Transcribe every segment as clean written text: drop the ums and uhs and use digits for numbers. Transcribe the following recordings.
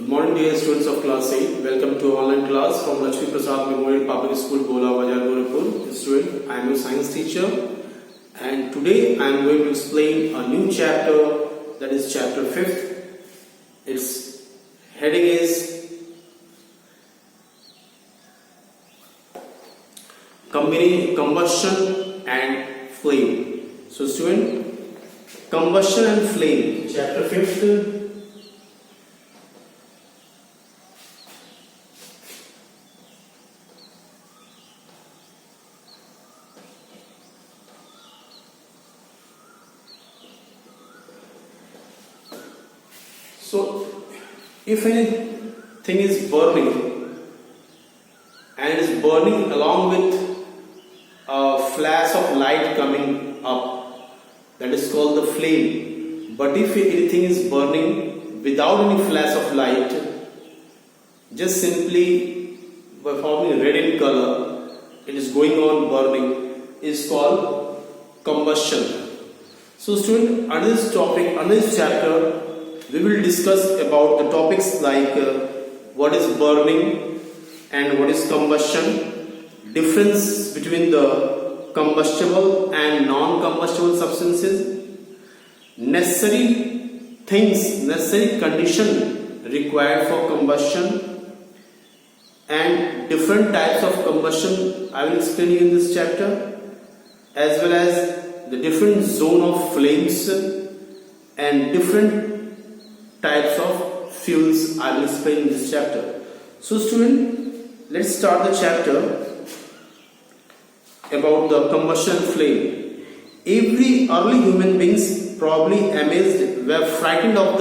Good morning dear students of class 8. Welcome to online class from Lakshmi Prasad Memorial Public School, Gola Bazar, Gorakhpur. Student, I am your science teacher and today I am going to explain a new chapter, that is chapter 5th. Its heading is Combustion and Flame. So student, combustion and flame, chapter 5th. So, if anything is burning and it is burning along with a flash of light coming up, that is called the flame. But if anything is burning without any flash of light, just simply by forming red in color, it is going on burning, is called combustion. So student, under this topic, under this chapter, we will discuss about the topics like what is burning and what is combustion, difference between the combustible and non-combustible substances, necessary things, necessary condition required for combustion, and different types of combustion I will explain you in this chapter, as well as the different zone of flames and different types of fuels I will explain in this chapter. So student, let's start the chapter about the combustion flame. Every early human beings, probably amazed, were frightened of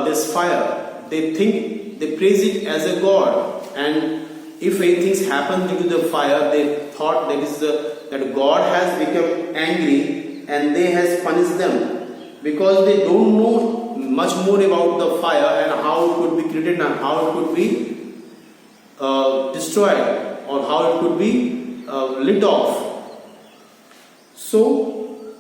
this fire. They think, they praise it as a god, and if anything happens due to the fire, they thought that God has become angry and they has punished them, because they don't know much more about the fire and how it could be created and how it could be destroyed or how it could be lit off. So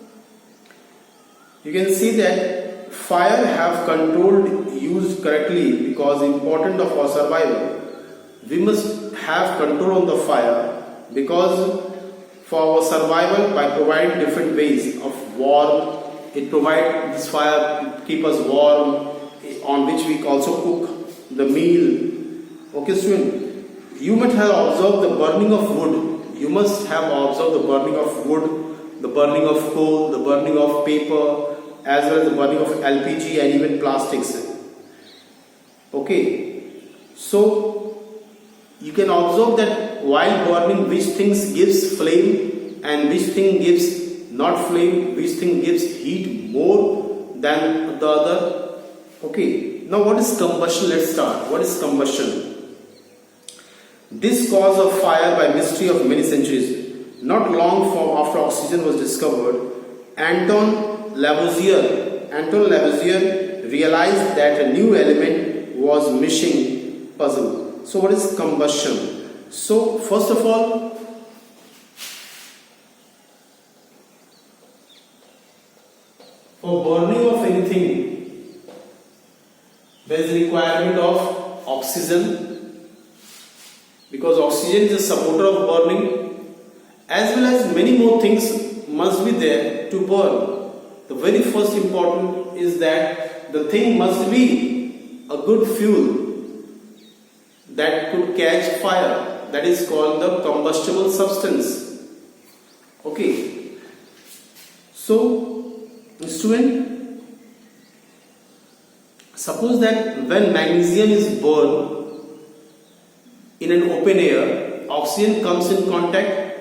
you can see that fire have controlled used correctly because important of our survival. We must have control on the fire because for our survival, by providing different ways of warmth, it provides this fire, it keep us warm, on which we also cook the meal. Okay student, you must have observed the burning of wood. You must have observed the burning of wood, the burning of coal, the burning of paper, as well as the burning of LPG and even plastics. Okay, so you can observe that while burning, which things gives flame and which thing gives not flame, which thing gives heat more than the other. Okay, now what is combustion? Let's start. What is combustion? This cause of fire by mystery of many centuries. Not long after oxygen was discovered, Anton Lavoisier realized that a new element was missing puzzle. So what is combustion? So first of all, for burning of anything, there is a requirement of oxygen, because oxygen is a supporter of burning, as well as many more things must be there to burn. The very first important is that the thing must be a good fuel that could catch fire, that is called the combustible substance. Okay, so student, suppose that when magnesium is burned in an open air, oxygen comes in contact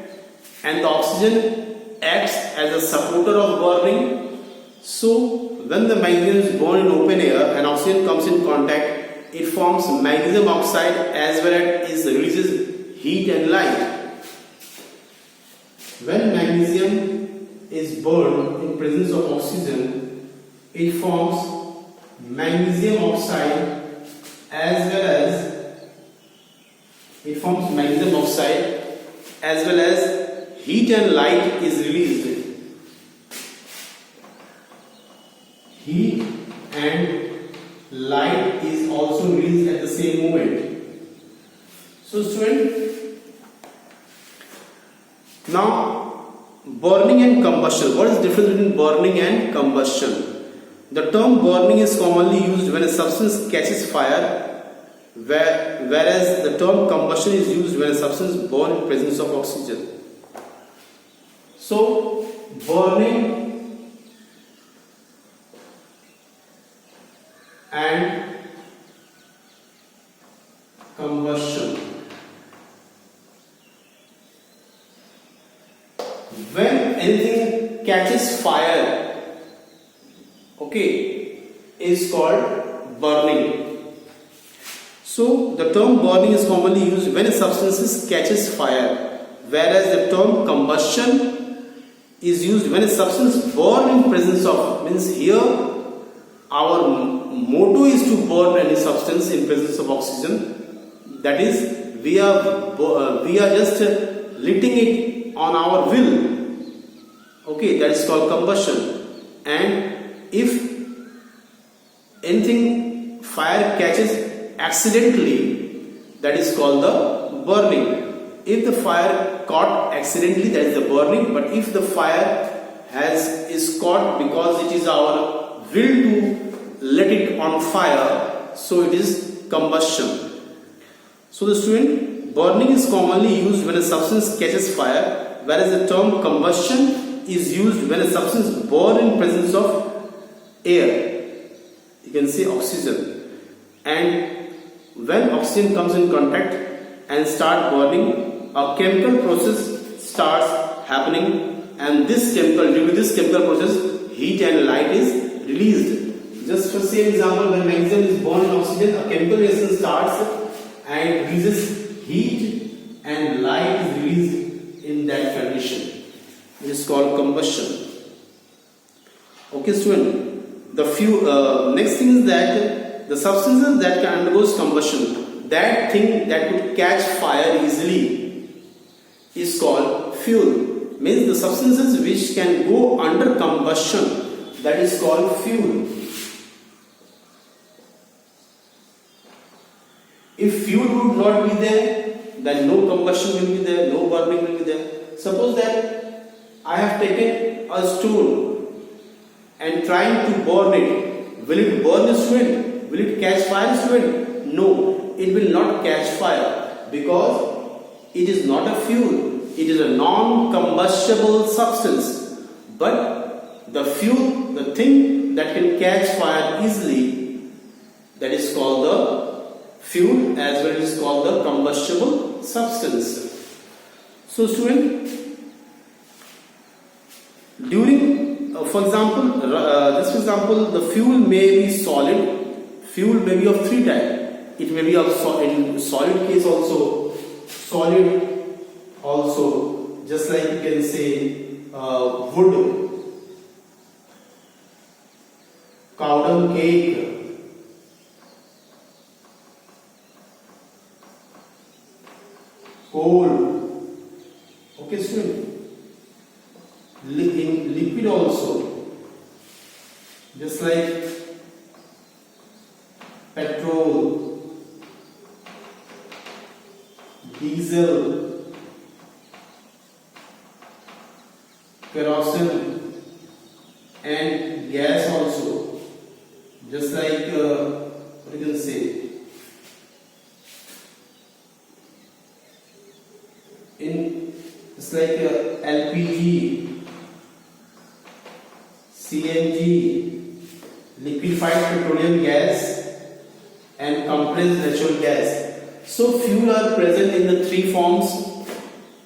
and the oxygen acts as a supporter of burning. So when the magnesium is burned in open air and oxygen comes in contact, it forms magnesium oxide as well as it releases heat and light. When magnesium is burned in presence of oxygen, it forms magnesium oxide as well as heat and light is released. Heat and light is also released at the same moment. So student, now burning and combustion. What is the difference between burning and combustion? The term burning is commonly used when a substance catches fire, whereas the term combustion is used when a substance burns in presence of oxygen. So burning and combustion. When anything catches fire, okay, is called burning. So the term burning is commonly used when a substance catches fire, whereas the term combustion is used when a substance burns in presence of. Means here our motto is to burn any substance in presence of oxygen. That is, we are just letting it on our will. Okay, that is called combustion. And if anything fire catches accidentally, that is called the burning. If the fire caught accidentally, that is the burning. But if the fire is caught because it is our will to let it on fire, so it is combustion. So the student, burning is commonly used when a substance catches fire, whereas the term combustion is used when a substance burns in presence of air. You can say oxygen. And when oxygen comes in contact and start burning, a chemical process starts happening, and due to this chemical process, heat and light is released. Just for same example, when magnesium is burned in oxygen, a chemical reaction starts and releases heat and light is released in that condition. It is called combustion. Okay, student. The next thing is that the substances that can undergo combustion, that thing that could catch fire easily, is called fuel. Means the substances which can go under combustion, that is called fuel. If fuel would not be there, then no combustion will be there, no burning will be there. Suppose that I have taken a stone and trying to burn it. Will it burn the student? Will it catch fire, student? No, it will not catch fire because it is not a fuel. It is a non-combustible substance. But the fuel, the thing that can catch fire easily, that is called the fuel, as well as called the combustible substance. So student, during, for example, the fuel may be solid. Fuel may be of three types. It may be of in solid case also, solid also, just like you can say wood, cow dung cake, coal. Okay, student. In liquid also, just like petrol, diesel, kerosene, and gas also, just like what you can say, it's like LPG, CNG, liquefied petroleum gas, and compressed natural gas. So fuel are present in the three forms,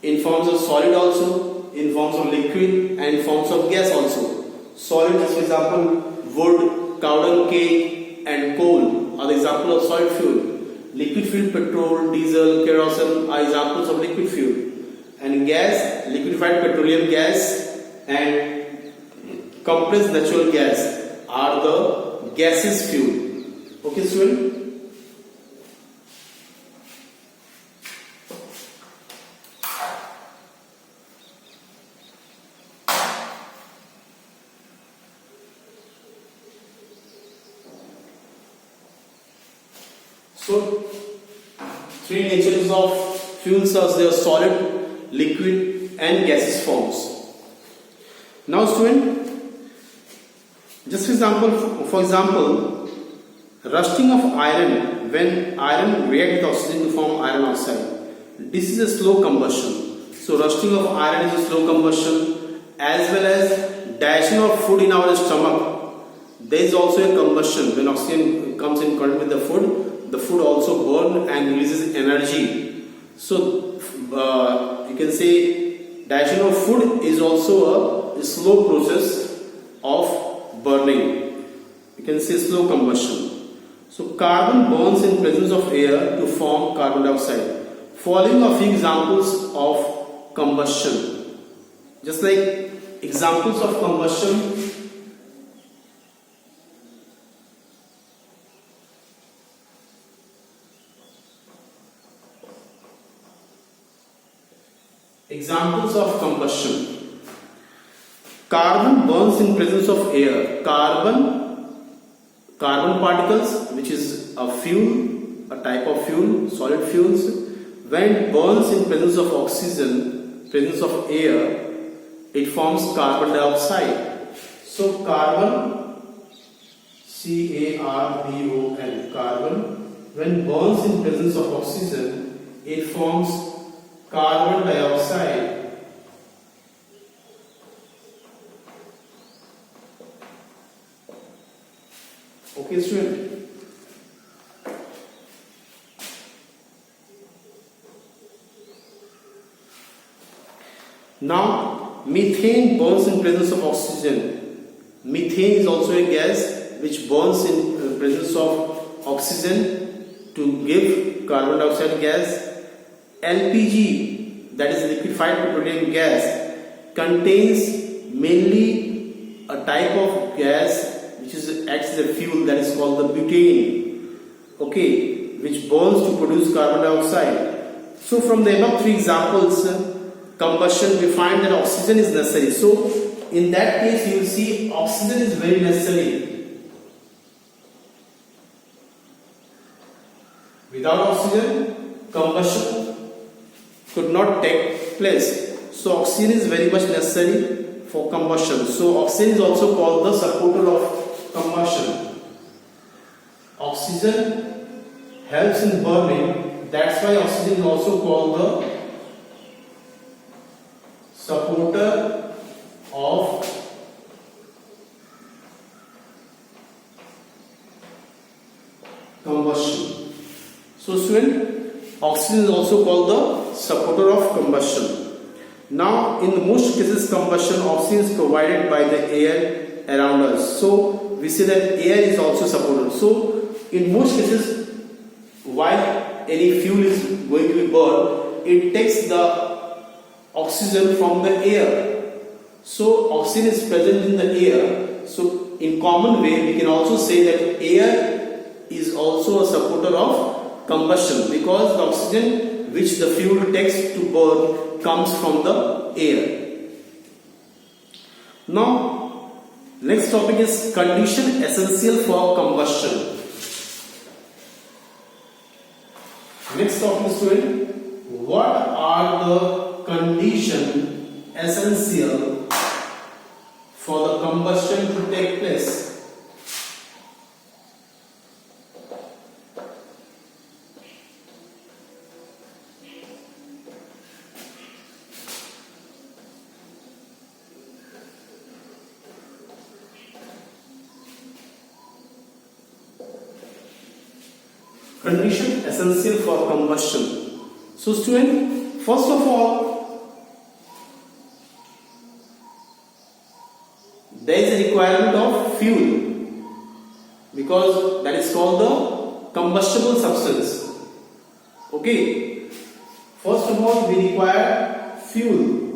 in forms of solid also, in forms of liquid, and in forms of gas also. Solid, for example, wood, cow dung cake, and coal are the example of solid fuel. Liquid fuel, petrol, diesel, kerosene are examples of liquid fuel. And gas, liquefied petroleum gas, and compressed natural gas are the gaseous fuel. Okay, student? So three natures of fuels are there: solid, liquid and gaseous forms. Now student, just for example, rusting of iron, when iron reacts with oxygen to form iron oxide. This is a slow combustion. So rusting of iron is a slow combustion, as well as digestion of food in our stomach. There is also a combustion. When oxygen comes in contact with the food also burns and releases energy. So you can say digestion of food is also a slow process of burning. You can say slow combustion. So carbon burns in presence of air to form carbon dioxide. Following a few examples of combustion. Just like examples of combustion. Examples of combustion. Carbon burns in presence of air. Carbon particles, which is a fuel, a type of fuel, solid fuels. When it burns in presence of oxygen, presence of air, it forms carbon dioxide. So carbon, C-A-R-B-O-N, carbon, when burns in presence of oxygen, it forms carbon dioxide. Okay, student. Now, methane burns in presence of oxygen. Methane is also a gas which burns in presence of oxygen to give carbon dioxide gas. LPG, that is liquefied petroleum gas, contains mainly a type of gas which acts as a fuel, that is called the butane, okay, which burns to produce carbon dioxide. So from the above three examples, combustion, we find that oxygen is necessary. So in that case you will see oxygen is very necessary. Without oxygen, combustion could not take place. So oxygen is very much necessary for combustion. So oxygen is also called the supporter of combustion. Oxygen helps in burning. That's why oxygen is also called the supporter of combustion. So student, oxygen is also called the supporter of combustion. Now in most cases combustion, oxygen is provided by the air around us. So we say that air is also supporter. So in most cases, while any fuel is going to be burned, it takes the oxygen from the air. So oxygen is present in the air. So in common way we can also say that air is also a supporter of combustion, because the oxygen which the fuel takes to burn comes from the air. Now next topic is condition essential for combustion. Next topic is student, what are the condition essential for the combustion to take place? Condition essential for combustion. So student, first of all, there is a requirement of fuel, because that is called the combustible substance. Okay, first of all we require fuel,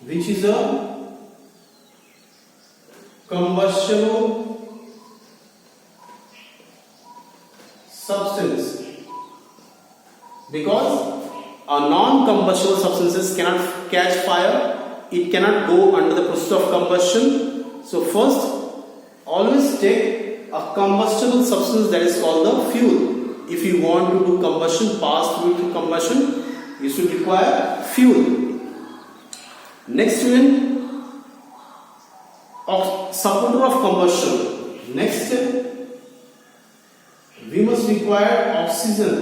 which is a combustible substance, because a non-combustible substances cannot catch fire, it cannot go under the process of combustion. So first always take a combustible substance, that is called the fuel. if you want to do combustion, pass through combustion, you should require fuel. Next one, supporter of combustion. Next, we must require oxygen,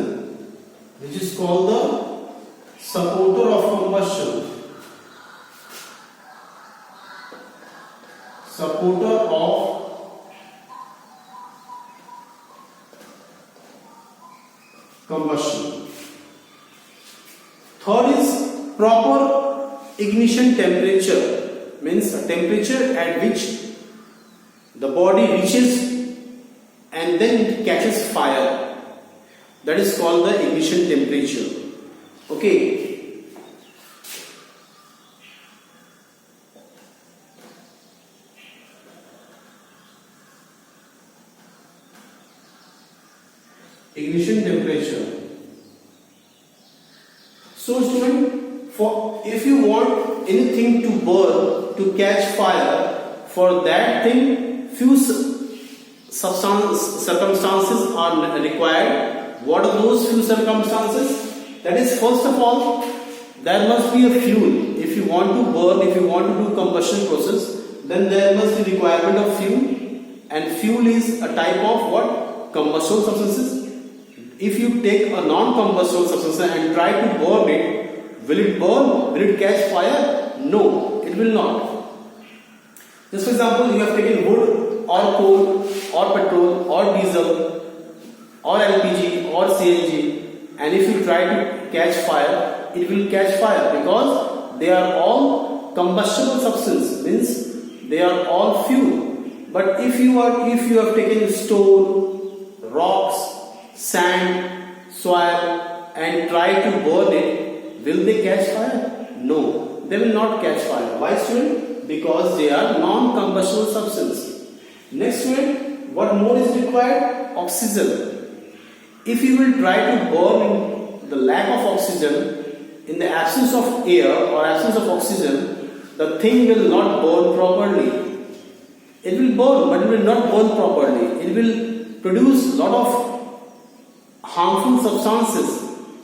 which is called the supporter of combustion. Supporter of combustion. Third is proper ignition temperature, means a temperature at which the body reaches and then it catches fire. That is called the ignition temperature. Okay. Ignition temperature. So student, if you want anything to burn, to catch fire, for that thing few circumstances are required. What are those few circumstances? That is, first of all, there must be a fuel. If you want to burn, if you want to do combustion process, then there must be requirement of fuel, and fuel is a type of what? Combustible substances. If you take a non-combustible substance and try to burn it, will it burn? Will it catch fire? No, it will not. Just for example, you have taken wood or coal or petrol or diesel or LPG or CNG, and if you try to catch fire, it will catch fire because they are all combustible substance, means they are all fuel. But if you have taken stone, rocks, sand, soil and try to burn it, will they catch fire? No, they will not catch fire. Why, student? Because they are non-combustible substance. Next one, what more is required? Oxygen. If you will try to burn in the lack of oxygen, in the absence of air or absence of oxygen, the thing will not burn properly. It will burn, but it will not burn properly. It will produce a lot of harmful substances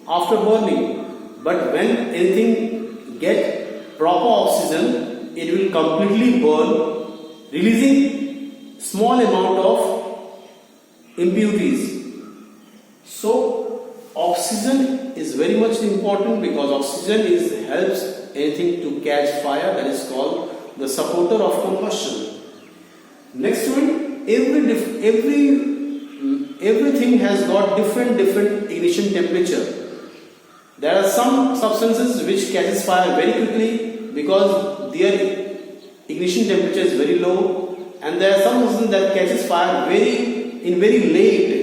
after burning, but when anything get proper oxygen, it will completely burn, releasing small amount of impurities. So oxygen is very much important because oxygen helps anything to catch fire. That is called the supporter of combustion. Next one, everything has got different ignition temperature. There are some substances which catches fire very quickly because their ignition temperature is very low, and there are some substances that catches fire very late,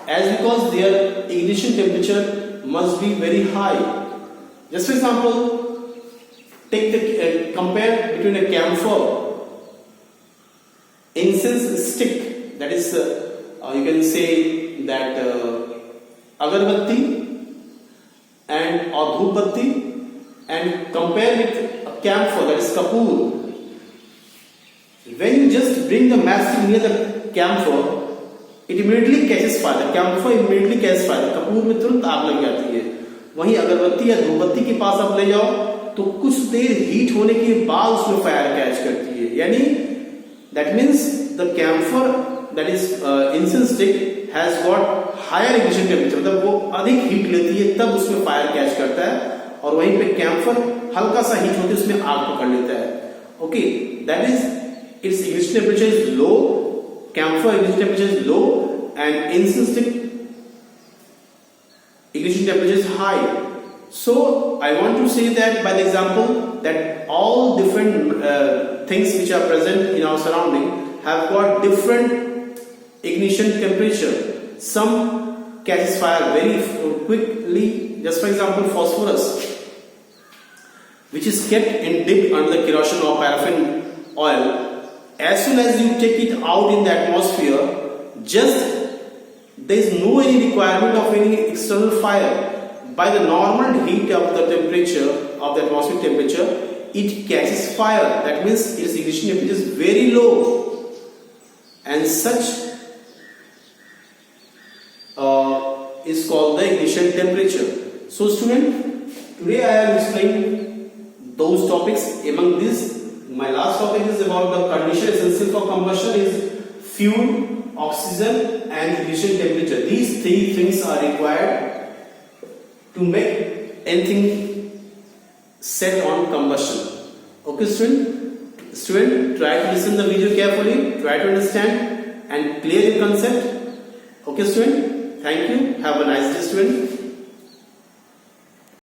as because their ignition temperature must be very high. Just for example, compare between a camphor, incense stick, that is you can say that agarbatti and or dhupbatti, and compare with a camphor, that is kapoor. When you just bring the matchstick near the camphor, it immediately catches fire. The camphor immediately catches fire. Kapoor में तुरंत आग लग जाती है. वहीं अगरबत्ती या धूपबत्ती के पास आप ले जाओ तो कुछ देर हीट होने के बाद उसमें फायर कैच करती है. यानी that means the camphor, that is incense stick, has got higher ignition temperature. मतलब वो अधिक हीट लेती है तब उसमें फायर कैच करता है, और वहीं पे कैम्फर हल्का सा हीट होते उसमें आग पकड़ लेता है. Okay, that is its ignition temperature is low, camphor ignition temperature is low, and incense stick ignition temperature is high. So I want to say that by the example that all different things which are present in our surrounding have got different ignition temperature. Some catches fire very quickly. Just for example, phosphorus, which is kept in dip under the kerosene or paraffin oil. As soon as you take it out in the atmosphere, there is no any requirement of any external fire. By the normal heat of the temperature, of the atmospheric temperature, it catches fire. That means its ignition temperature is very low, and such is called the ignition temperature. So student, today I am explaining those topics. Among these, my last topic is about the condition essential for combustion is fuel, oxygen and ignition temperature. These three things are required to make anything set on combustion. Okay student, try to listen the video carefully, try to understand and clear the concept. Okay student, thank you, have a nice day student.